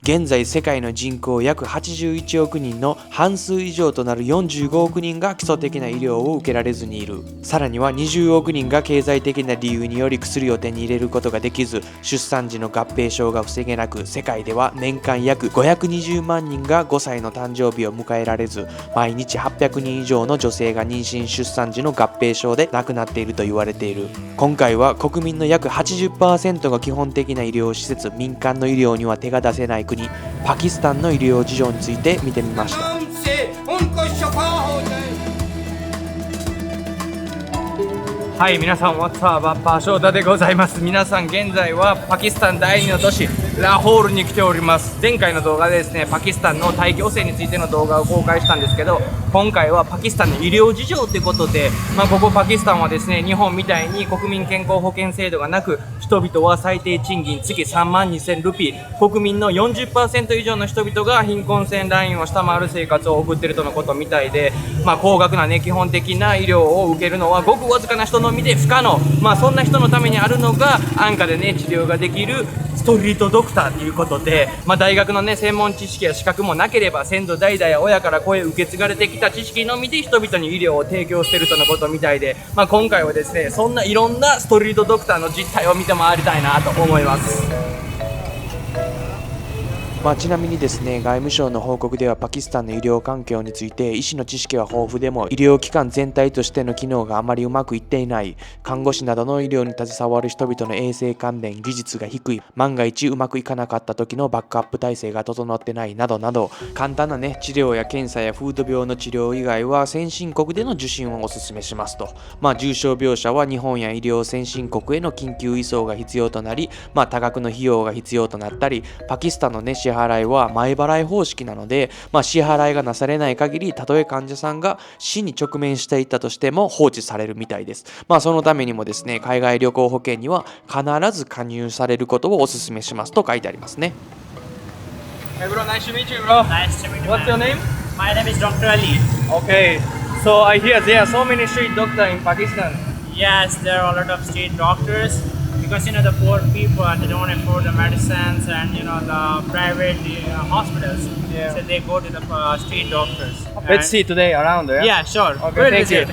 現在世界の人口約81億人の半数以上となる45億人が基礎的な医療を受けられずにいる。さらには20億人が経済的な理由により薬を手に入れることができず、出産時の合併症が防げなく、世界では年間約520万人が5歳の誕生日を迎えられず、毎日800人以上の女性が妊娠出産時の合併症で亡くなっていると言われている。今回は国民の約 80% が基本的な医療施設、民間の医療には手が出せない国パキスタンの医療事情について見てみました。はい、皆さん、What's up? バショーダでございます。皆さん、現在はパキスタン第2の都市ラホールに来ております。前回の動画でですね、パキスタンの大気汚染についての動画を公開したんですけど、今回はパキスタンの医療事情ということで、ここパキスタンはですね、日本みたいに国民健康保険制度がなく、人々は最低賃金月32,000ルピー、国民の 40% 以上の人々が貧困線ラインを下回る生活を送っているとのことみたいで、高額なね、基本的な医療を受けるのはごくわずかな人のみで不可能。そんな人のためにあるのが安価でね、治療ができるストリートドクターということで、大学のね、専門知識や資格もなければ、先祖代々や親から子へ受け継がれてきた知識のみで人々に医療を提供しているとのことみたいで、今回はですね、そんないろんなストリートドクターの実態を見て回りたいなと思います。ちなみにですね、外務省の報告ではパキスタンの医療環境について、医師の知識は豊富でも医療機関全体としての機能があまりうまくいっていない、看護師などの医療に携わる人々の衛生関連技術が低い、万が一うまくいかなかった時のバックアップ体制が整ってないなどなど、簡単なね、治療や検査や風土病の治療以外は先進国での受診をお勧めしますと。重症病者は日本や医療先進国への緊急移送が必要となり、多額の費用が必要となったり、パキスタンのね、支払いは前払い方式なので、支払いがなされない限り、たとえ患者さんが死に直面していたとしても放置されるみたいです。そのためにもですね、海外旅行保険には必ず加入されることをお勧めしますと書いてありますね。Hey bro, nice to meet you, bro. Nice to meet you. What's your name? My name is Dr. Ali. Okay, so I hear there are so many street doctors in Pakistan. Yes, there are a lot of street doctors because the poor people they don't afford the medicines and the private hospitals. Yeah. So they go to the street doctors. Let's see today around there. Yeah, sure. Okay, thank you.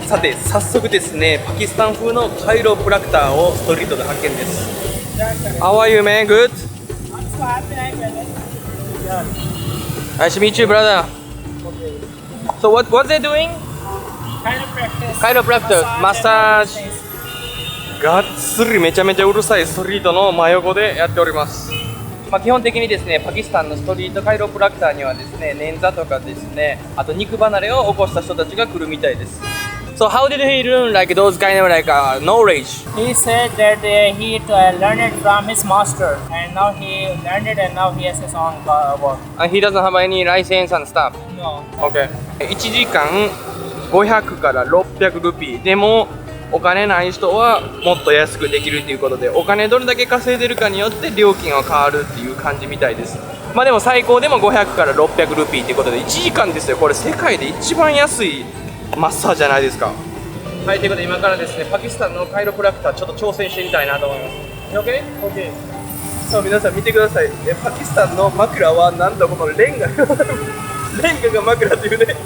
さて、早速ですね、パキスタン風のカイロプラクターをストリートで発見です。How are you, man? Good? I'm so happy I met you. Nice to meet you, brother. So what they doing? Chiropractic. マッサージ。がっつりめちゃめちゃうるさいストリートの真横でやっております。基本的にですね、パキスタンのストリートカイロプラクターにはですね、捻挫とかですね、あと肉離れを起こした人たちが来るみたいです。So how did he learn like those kind of knowledge? He said that he learned it from his master, and now he learned it, and now he has his own work. And he doesn't have any license and stuff. No. Okay. 1時間500から600ルピー。でもお金ない人はもっと安くできるということで、お金どれだけ稼いでるかによって料金は変わるっていう感じみたいです。でも最高でも500から600ルピーということで1時間ですよ。これ世界で一番安いマッサージじゃないですか。はい、ということで今からですね、パキスタンのカイロプラクターちょっと挑戦してみたいなと思います。OK? OK。さあ皆さん見てください。パキスタンの枕はなんとこのレンガが枕というね。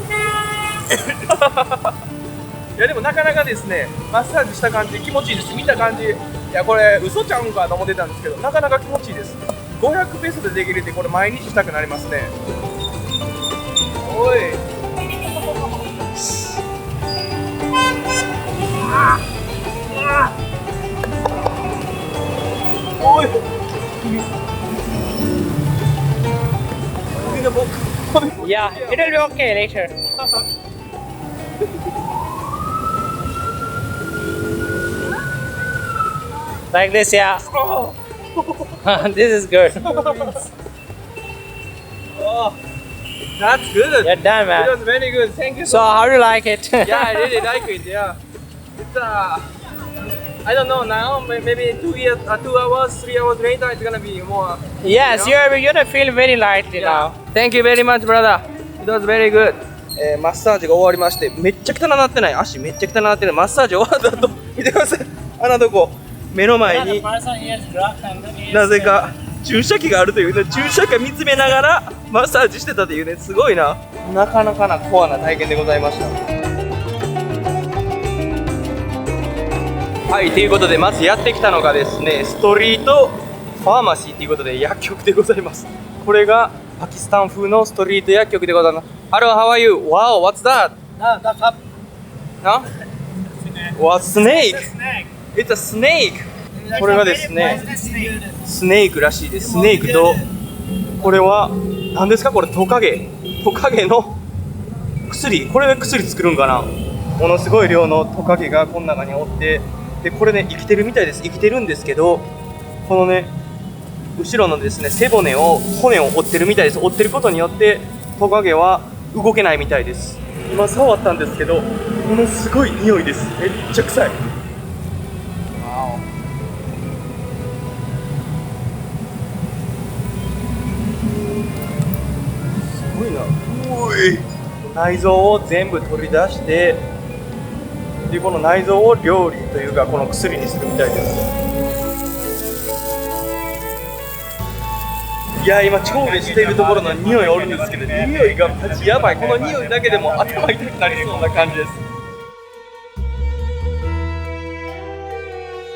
いやでもなかなかですね、マッサージした感じ気持ちいいです。見た感じ、いやこれ嘘ちゃうんかと思ってたんですけど、なかなか気持ちいいです。500ペースでできるってこれ毎日したくなりますね。おい。おい。Yeah, it will be okay later. Like this, yeah. This is good. Oh, that's good. You're done, It man. was very good. Thank you So, so much. how do you like it? Yeah, I really like it. Yeah, it's I don't know now. Maybe 2 hours, 3 hours later, it's gonna be more. Yes, you're gonna feel very light, now. Thank you very much, brother. It was very good. マッサージが終わりまして、めっちゃ汚なってない。足めっちゃ汚なってない。マッサージ終わった後、見てください。穴どこ。目の Yeah, 前 the に person he has drugs and then he is, なぜか注射器があるというね、注射器見つめながらマッサージしてたというね、すごいな、なかなかなコアな体験でございました。はい、ということでまずやってきたのがですね、ストリートファーマシーということで薬局でございます。これがパキスタン風のストリート薬局でございます。Hello, how are you? Wow, what's that? that's up. Huh? What snake? Snake. It's a snake. これがですね、スネークらしいです。スネークと、これは何ですか？これトカゲ。トカゲの薬。これで薬作るんかな。ものすごい量のトカゲがこの中におって、でこれね生きてるみたいです。生きてるんですけど、このね後ろのですね背骨を折ってるみたいです。折ってることによってトカゲは動けないみたいです。今触ったんですけど、ものすごい匂いです。めっちゃ臭い。すごいな。おい。内臓を全部取り出して、でこの内臓を料理というかこの薬にするみたいです。いや今調理しているところの匂いおるんですけど、匂いがマジやばい。この匂いだけでも頭痛くなりそうな感じです。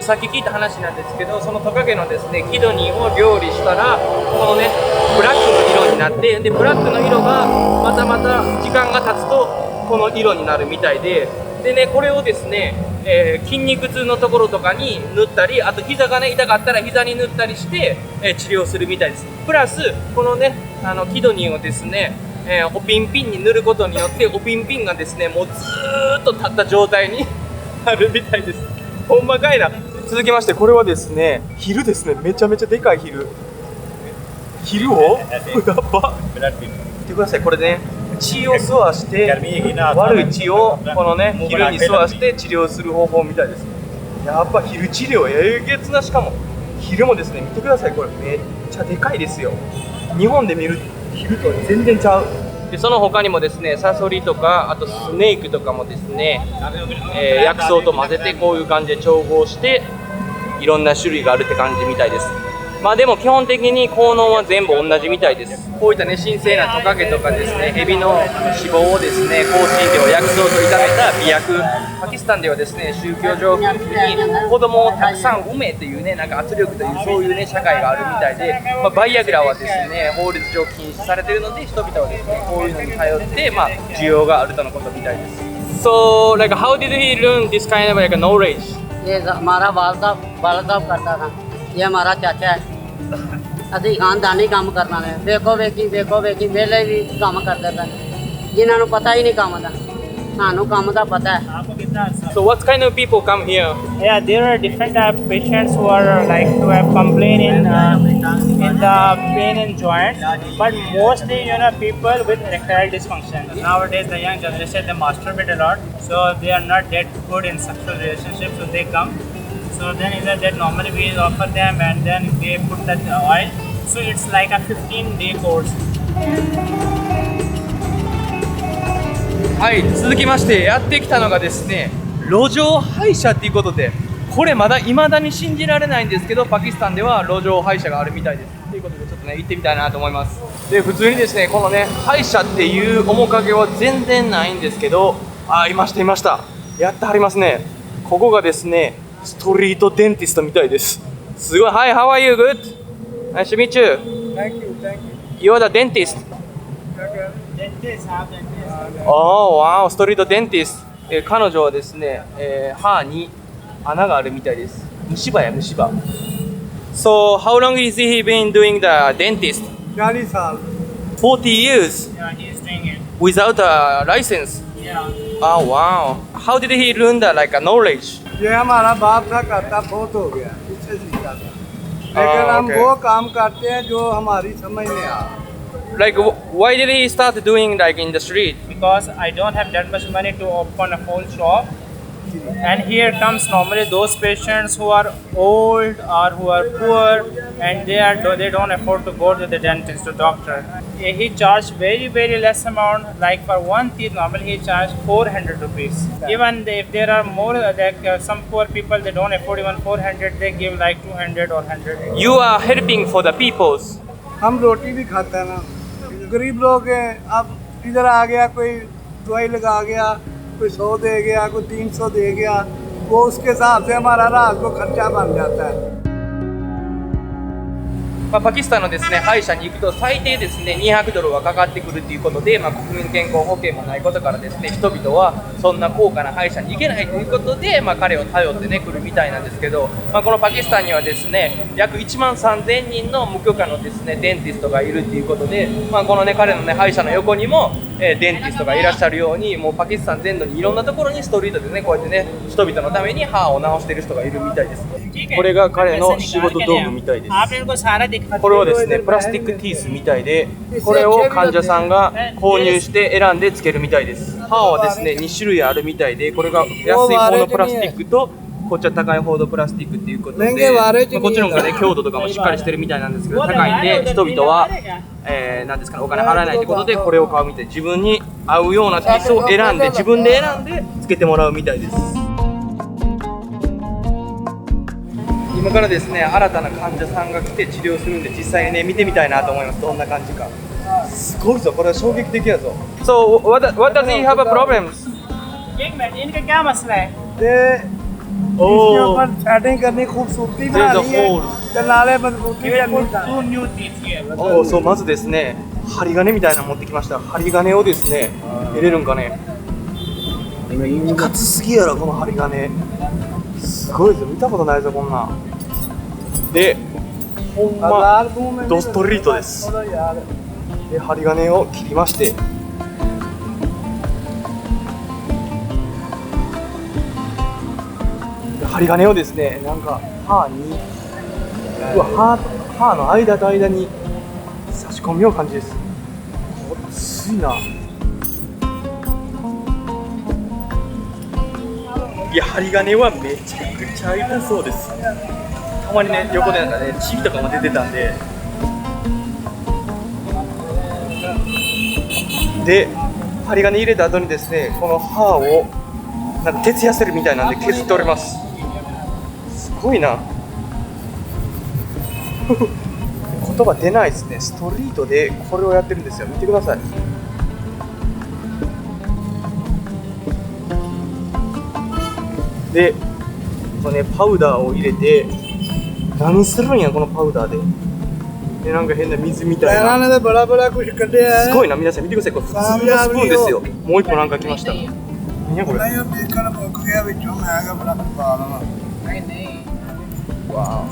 さっき聞いた話なんですけど、そのトカゲのですねキドニーを料理したらこのねブラックの色になって、でブラックの色がまた時間が経つとこの色になるみたいで、でねこれをですね、筋肉痛のところとかに塗ったり、あと膝がね痛かったら膝に塗ったりして、治療するみたいです。プラスこのねキドニーをですね、おピンピンに塗ることによっておピンピンがですねもうずーっと立った状態になるみたいです。ほんまかいな。続きましてこれはですねヒルですね。めちゃめちゃでかいヒルをやば見てください。これね血を吸わして悪い血をこのねヒルに吸わして治療する方法みたいです。やっぱヒル治療えげつな。しかもヒルもですね見てください。これめっちゃでかいですよ。日本で見るヒルとは全然ちゃう。でその他にもですねサソリとかあとスネークとかもですね、薬草と混ぜてこういう感じで調合していろんな種類があるって感じみたいです。まあでも基本的に効能は全部同じみたいです。こういったね神聖なトカゲとかですねヘビの脂肪をですね香辛料薬草と炒めた美薬。パキスタンではですね宗教上に子供をたくさん産めというねなんか圧力というそういうね社会があるみたいで、まあ、バイアグラはですね法律上禁止されているので人々はですねこういうのに頼ってまあ需要があるとのことみたいです。So like how did he learn this kind of like a knowledge? ये हमारा वालदा करता था, ये हमारा चाचा है। ਅਸੀਂ ਖਾਨਦਾਨੀ ਕੰਮ ਕਰਨਾ ਨੇ, ਵੇਖੋ ਵੇਖੀ ਵੇਲੇ ਵੀ ਕੰਮ ਕਰਦੇ ਪਏ, ਜਿਨ੍ਹਾਂ ਨੂੰ ਪਤਾ ਹੀ ਨਹੀਂ ਕੰਮ ਦਾ। ਸਾਨੂੰ ਕੰਮ ਦਾ ਪਤਾ ਹੈ। So what kind of people come here? Yeah, there are different type of patients who are like who have complaint in the pain in joints, but mostly people with erectile dysfunction. Nowadays the young generation they masturbate a lot, so they are not that good in sexual relationships, so they come. So then either that normally we offer them and then they put that oil. So it's like a 15-day course. はい、続きましてやってきたのがですね路上歯医者っていうことで、これまだ未だに信じられないんですけどパキスタンでは路上歯医者があるみたいですということでちょっとね行ってみたいなと思います。で普通にですねこのね歯医者っていう面影は全然ないんですけど、いましたやってはりますね。ここがですねストリートデンティストみたいです。すごい。 Hi, how are you? Good? Nice to meet you. Thank you. You are the dentist. Dentists have dentists. Oh, wow, ストリートデンティスト。彼女はですね、歯に穴があるみたいです。虫歯。So, how long has he been doing the dentist? 40 साल 40 years Yeah, he's doing it. without a license. Yeah. Oh, wow. How did he learn the like a knowledge? ये हमारा बाप था करता बहुत हो गया इससे सीखा था, लेकिन हम okay. वो काम करते हैं जो हमारी समझ में आ। Like, why did he start doing like in the street? Because I don't have that much money to open a whole shop. And here comes normally those patients who are old or who are poor and they don't afford to go to the dentist or doctor. He charged very less amount. Like for one teeth, normally he charged 400 rupees. Even if there are more some poor people, they don't afford even 400. They give like 200 or 100. You are helping for the peoples. हम रोटी भी खाते हैं ना, गरीब लोग हैं। अब इधर आ गया कोई दवाई लगा गया, कोई 100 दे गया, कोई 300 दे गया, वो उसके हिसाब से हमारा रात को खर्चा बन जाता है।パキスタンのですね歯医者に行くと最低ですね200ドルはかかってくるということで、国民健康保険もないことからですね人々はそんな高価な歯医者に行けないということで、彼を頼ってね来るみたいなんですけど、このパキスタンにはですね約1万3000人の無許可のですねデンティストがいるということで、このね彼のね歯医者の横にも、デンティストがいらっしゃるように、もうパキスタン全土にいろんなところにストリートでねこうやってね人々のために歯を治している人がいるみたいです。これが彼の仕事道具みたいです。これはですねプラスティックティースみたいで、これを患者さんが購入して選んでつけるみたいです。歯はですね2種類あるみたいで、これが安い方のプラスティックとこっちは高い方のプラスティックっていうことで、こっちの方がね強度とかもしっかりしてるみたいなんですけど、高いんで人々は、なんですかねお金払えないということでこれを買うみたいで、自分に合うようなティースを選んで自分で選んでつけてもらうみたいです。今からですね新たな患者さんが来て治療するんで、実際にね見てみたいなと思います。どんな感じか。すごいぞ、これは衝撃的やぞ。So what does he have a problems? इनका क्या मसला है? इसके ऊपर सेटिंग करनी, खूबसूरती बनानी है, नाले मजबूती करनी।そうまずですね針金みたいなの持ってきました。針金をですね入れるんかね。いかつすぎやろこの針金。すごいぞ、見たことないぞこんなん。で、ほんまドストリートです。で、針金を切りまして、針金をですね、なんか歯に、歯の間と間に差し込みよう感じです。こっついな。いや、針金はめちゃくちゃ痛そうです。たまにね、横でなんかね、血とかも出てたんで。で、針金入れた後にですね、この歯をなんか徹夜せるみたいなんで削っております。すごいな。言葉出ないですね。ストリートでこれをやってるんですよ。見てください。で、このね、パウダーを入れて、何するんやこのパウダーで。で、なんか変な水みたいな。すごいな、皆さん見てください。これ普通のスプーンですよ。もう一個なんか来ました。何やこれ。わあ。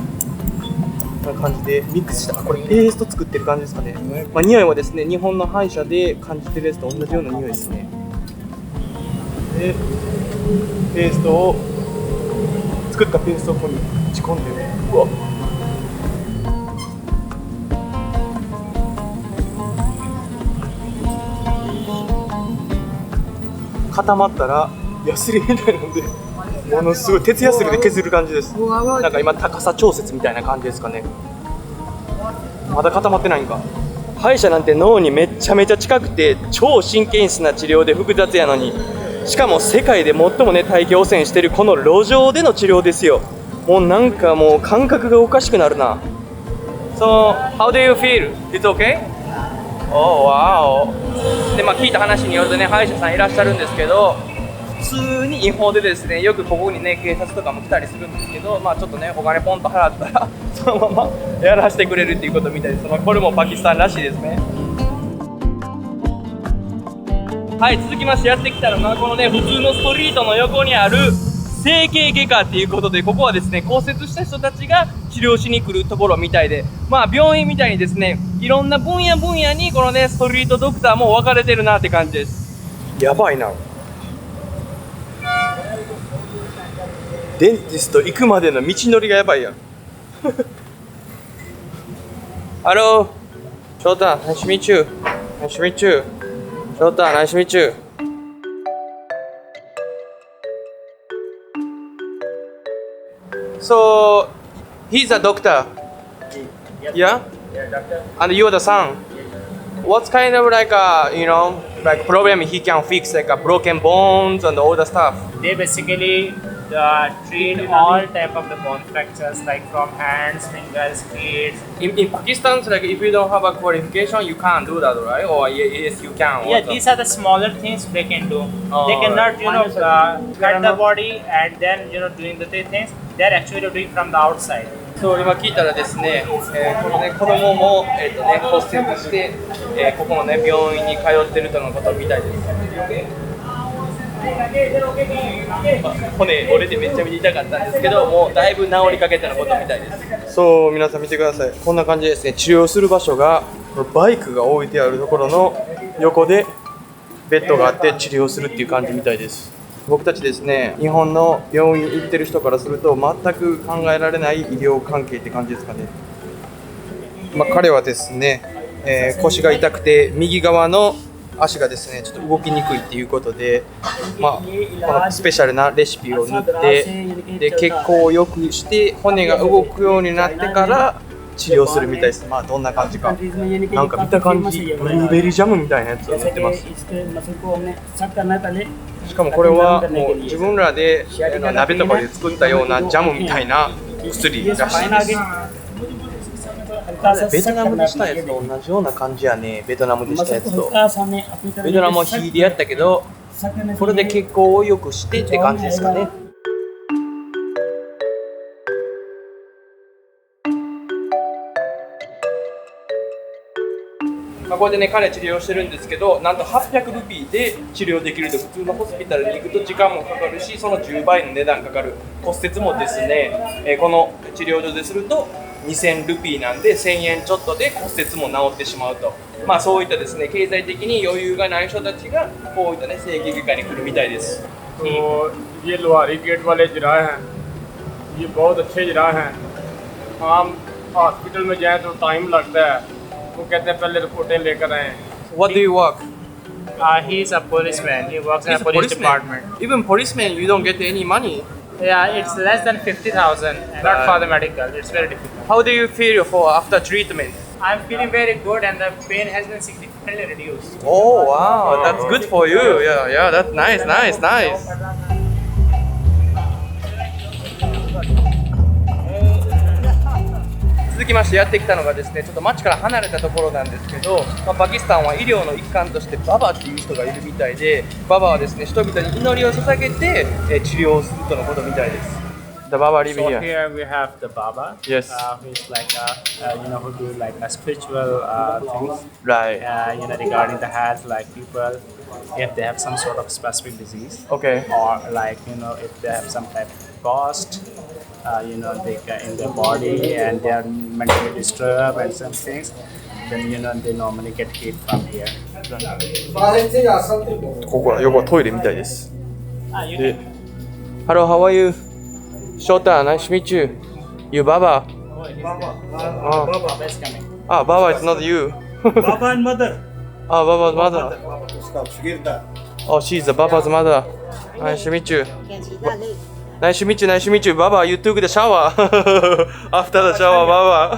こんな感じでミックスした。これペースト作ってる感じですかね。匂いはですね、日本の歯医者で感じてるやつと同じような匂いですね。で、ペーストを作ったペーストをここに打ち込んで、うわ。固まったらヤスリみたいなので、ものすごい鉄ヤスリで削る感じです。なんか今高さ調節みたいな感じですかね。まだ固まってないんか。歯医者なんて脳にめちゃめちゃ近くて超神経質な治療で複雑やのに、しかも世界で最もね大気汚染してるこの路上での治療ですよ。もうなんかもう感覚がおかしくなるな。So, how do you feel? It's okay? Oh, wow. で、聞いた話によるとね、歯医者さんいらっしゃるんですけど、普通に違法でですね、よくここにね、警察とかも来たりするんですけど、ちょっとね、お金ポンと払ったら、そのままやらせてくれるっていうことみたいです。これもパキスタンらしいですね。はい、続きましてやってきたのが、このね、普通のストリートの横にある整形外科っていうことで、ここはですね、骨折した人たちが治療しに来るところみたいで、病院みたいにですね、いろんな分野にこのね、ストリートドクターも分かれてるなって感じです。やばいな。デンティスト行くまでの道のりがやばいやん。Hello, Shota, nice to meet you. Nice to meet you. Shota, nice to meet you. So he's a doctor. Yeah? And you're the son. What's kind of like a, like problem he can fix, like a broken bones and all the stuff? They basically treat all type of the bone fractures, like from hands, fingers, feet. In Pakistan, like if you don't have a qualification, you can't do that, right? Or yes, you can. Yeah, these are the smaller things they can do. Oh, they cannot, right. cut the body and then, doing the things. They're actually doing from the outside. そう今聞いたらですね、このね子供も骨折して、ここのね病院に通ってるとのことみたいです。骨折れてめちゃめちゃ痛かったんですけど、もうだいぶ治りかけたのことみたいです。そう皆さん見てください。こんな感じですね。治療する場所がバイクが置いてあるところの横でベッドがあって治療するっていう感じみたいです。僕たちですね、日本の病院行ってる人からすると全く考えられない医療関係って感じですかね。彼はですね、腰が痛くて右側の足がですねちょっと動きにくいっていうことで、このスペシャルなレシピを塗ってで血行を良くして骨が動くようになってから治療するみたいです。どんな感じか。なんか見た感じブルーベリージャムみたいなやつを塗ってます。しかもこれはもう自分らで鍋とかで作ったようなジャムみたいな薬らしいです。ベトナムでしたやつと同じような感じやね。ベトナムでしたやつと。ベトナムは火でやったけど、これで血行を良くしてって感じですかね。これでね彼治療してるんですけど、なんと800ルピーで治療できると。普通のホスピタルに行くと時間もかかるし、その10倍の値段かかる。骨折もですね、この治療所ですると2000ルピーなんで1000円ちょっとで骨折も治ってしまうと。そういったですね経済的に余裕がない人たちがこういったね整形外科に来るみたいです。ये लोहारी गेट वाले जिराए हैं, ये बहुत अच्छे जिराए हैं। हम हॉस्पिटल में जाएं तो टाइम लगता है, वो कहते हैं पहले रिपोर्टें लेकर आएं। What do you work? He's a policeman. He works in a police department. Even policeman, you don't get any money. Yeah, it's less than 50,000. Not for the medical. It's very difficult. How do you feel after treatment? I'm feeling very good, and the pain has been significantly reduced. Oh wow, that's good for you. Yeah, that's nice. 続きましてやってきたのがですね、ちょっと街から離れたところなんですけど、パキスタンは医療の一環としてババっていう人がいるみたいで、ババはですね、人々に祈りを捧げて治療するとのことみたいです。The Baba live So here. here we have the Baba. Yes. Who's like who do like spiritual things. Right. Regarding the health, like people, if they have some sort of specific disease. Okay. Or like if they have some type of cost. They in their body and they are mentally disturbed and some things, then they normally get healed from here. ここは横はトイレみたいです。You で、Hello, how are you? Shota, nice to meet you. You Baba? Baba is coming. Baba, it's not you. Baba and mother. Baba's mother. Oh, she's the Baba's mother. Nice to meet you. Nice to meet you. Baba, you took the shower. After the shower, Baba.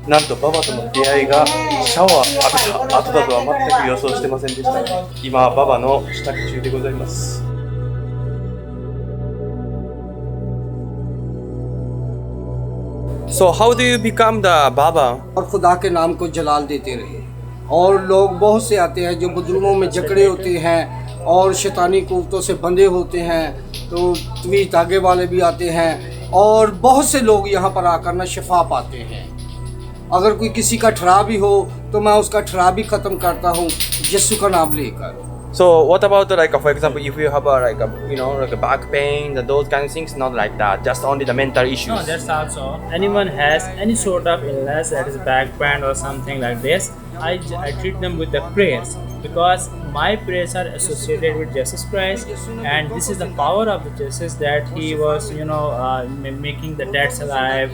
なんとババとの出会いがシャワー浴びた後だとは全く予想してませんでした。今、ババの支度中でございます。So how do you become the Baba? और खुदा के नाम को जलाल देते रहे। और लोग बहुत से आते हैं जो बुजुर्गों में जकड़े होते हैं और शैतानी कुव्वतों से बंधे होते हैं, तो तवीज़ धागे वाले भी आते हैं और बहुत से लोग यहाँ पर आकर ना शिफा पाते हैं। अगर कोई किसी का ठरा भी हो तो मैं उसका ठरा भी ख़त्म करता हूँ यीशु का नाम लेकर। So what about for example, if you have a back pain and those kind of things? Not like that, just only the mental issues. No, that's also. Anyone has any sort of illness, that is back pain or something like this, I treat them with the prayers, because my prayers are associated with Jesus Christ, and this is the power of the Jesus, that he was making the dead alive,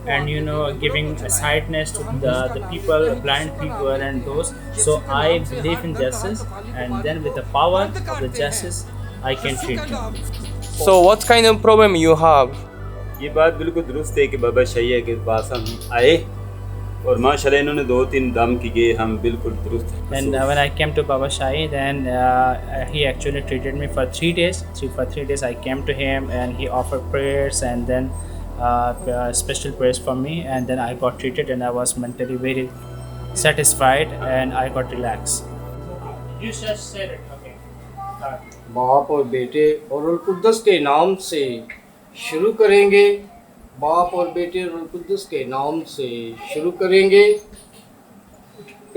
and giving a sightness to the people, blind people and those. So I believe in justice, and then with the power of the justice I can treat them. So what kind of problem you have? ये बात बिल्कुल दुरुस्त है कि बाबा शैया के पास हम आए और माशाल्लाह इन्होंने 2-3 दम किए, हम बिल्कुल दुरुस्त हैं। And when I came to Baba Shai, then he actually treated me for 3 days. For 3 days, I came to him and he offered prayers and then special prayers for me. And then I got treated and I was mentally very satisfied and I got relaxed. You just said it. Okay. बाप और बेटे और रुल कुद्दस के नाम से शुरू करेंगे। बाप और बेटे रुल कुद्दस के नाम से शुरू करेंगे।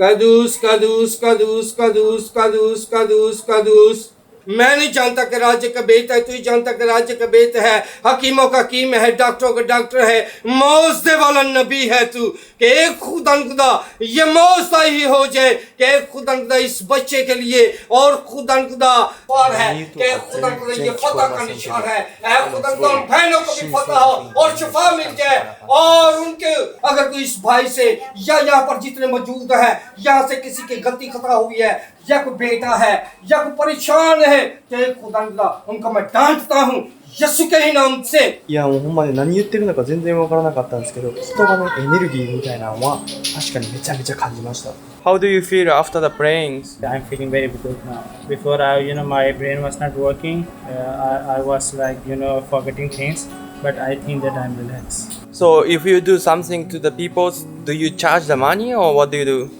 कदूस कदूस कदूस कदूस कदूस कदूस कदूस। मैं नहीं जानता कि राज्य का बेत है, तू ही जानता कि राज्य का बेत है। हकीमों का हकीम है, डॉक्टरों का डॉक्टर है, मौजदे वाला नबी है तू। कि एक खुदा ये मौजदा ही हो जाए कि एक खुदा इस बच्चे के लिए और खुदा पार है कि खुदा ये फतह का निशान है। ऐ खुदा उन बहनों को भी फतह हो और शिफा मिल जाए और उनके अगर कोई इस भाई से या यहाँ पर जितने मौजूद है यहाँ से किसी की गलती खता हुई है या कोई बेटा है या कोई परेशान है कि खुदा उनका मैं डांटता हूँ यीशु के ही नाम से।いやもうほんまに何言ってるのか全然わからなかったんですけど、言葉のエネルギーみたいなのは確かにめちゃめちゃ感じました。 How do you feel after the prayings? I'm feeling very good now. Before my brain was not working. I was like, forgetting things. But I think that I'm relaxed. So if you do something to the people, do you charge the money or what do you do?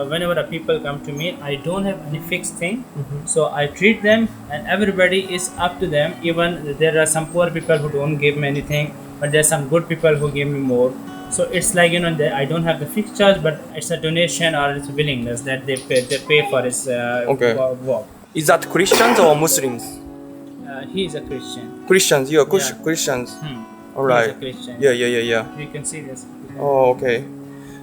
Whenever the people come to me, I don't have any fixed thing. So I treat them and everybody is up to them. Even there are some poor people who don't give me anything, but there are some good people who give me more. So it's like, I don't have the fixed charge, but it's a donation or it's a willingness that they pay for his work. Is that Christians or Muslims? He is a Christian. Christians, you are Yeah. Christians. He Alright. is a Christian. Yeah. You can see this. Oh, okay.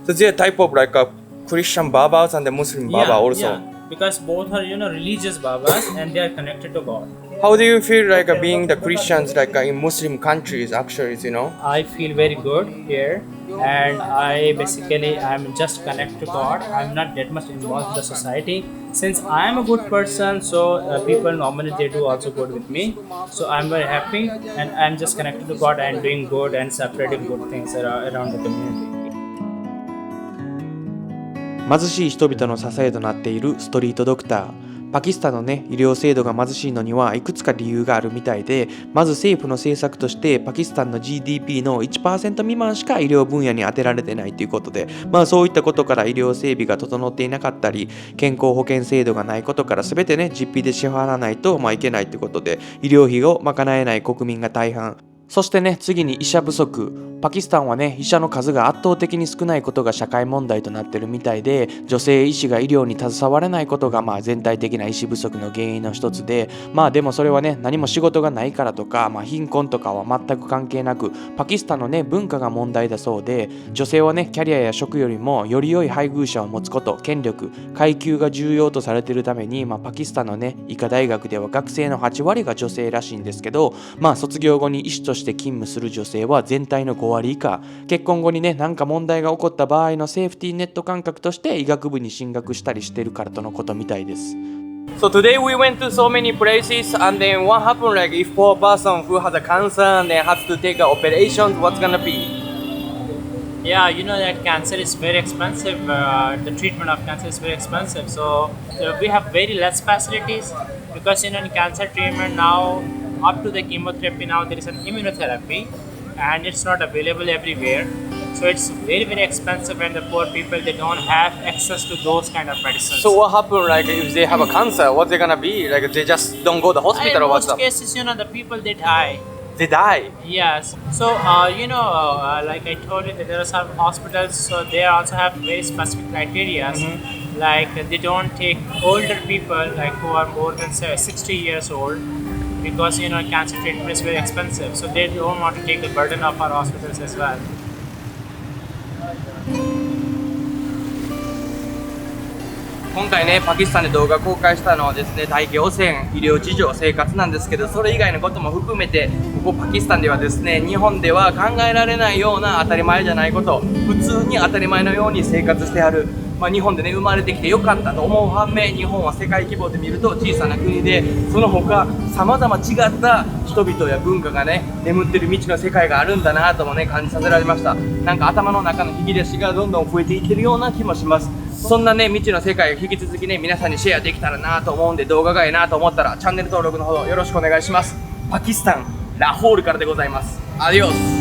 So there are type of like a Christian Babas and the Muslim Baba also. Yeah. Because both are, religious Babas and they are connected to God. How do you feel like being the Christians like in Muslim countries actually, I feel very good here and I'm just connected to God. I'm not that much involved in the society. Since I am a good person, so people normally they do also good with me. So I'm very happy and I'm just connected to God and doing good and separating good things around the community. 貧しい人々の支えとなっているストリートドクター。パキスタンの医療制度が貧しいのにはいくつか理由があるみたいで、まず政府の政策としてパキスタンの GDP の 1% 未満しか医療分野に充てられてないということで、そういったことから医療整備が整っていなかったり、健康保険制度がないことから全て実費で支払わないといけないということで、医療費を賄えない国民が大半。そして次に医者不足。パキスタンは医者の数が圧倒的に少ないことが社会問題となっているみたいで、女性医師が医療に携われないことが全体的な医師不足の原因の一つで、でもそれは何も仕事がないからとか、貧困とかは全く関係なく、パキスタンの文化が問題だそうで、女性はキャリアや職よりもより良い配偶者を持つこと、権力、階級が重要とされているために、パキスタンの医科大学では学生の8割が女性らしいんですけど、卒業後に医師として勤務する女性は全体の5割以下。結婚後に何か問題が起こった場合のセーフティーネット感覚として医学部に進学したりしてるからとのことみたいです。So today we went to so many places and then what happened like if poor person who has a cancer and then has to take an operation, what's gonna be? Yeah, that cancer is very expensive. The treatment of cancer is very expensive. So we have very less facilities because in cancer treatment now, up to the chemotherapy now there is an immunotherapy and it's not available everywhere. So it's very, very expensive and the poor people, they don't have access to those kind of medicines. So what happened like if they have a cancer, what's they gonna be? Like they just don't go to the hospital or what's up? In most cases, the people, they die. They die? Yes. So, like I told you that there are some hospitals, so they also have very specific criteria. Like they don't take older people, like who are more than 60 years old, because cancer treatment is very expensive. So they don't want to take the burden of our hospitals as well. 今回パキスタンで動画公開したのはですね、大気汚染、医療事情、生活なんですけど、それ以外のことも含めて、ここパキスタンではですね、日本では考えられないような当たり前じゃないこと、普通に当たり前のように生活してある日本でね生まれてきてよかったと思う反面、日本は世界規模で見ると小さな国で、その他さまざま違った人々や文化がね眠ってる未知の世界があるんだなともね感じさせられました。なんか頭の中の引き出しがどんどん増えていってるような気もします。そんなね未知の世界を引き続きね皆さんにシェアできたらなと思うんで、動画がいいなと思ったらチャンネル登録のほどよろしくお願いします。パキスタンラホールからでございます。アディオス。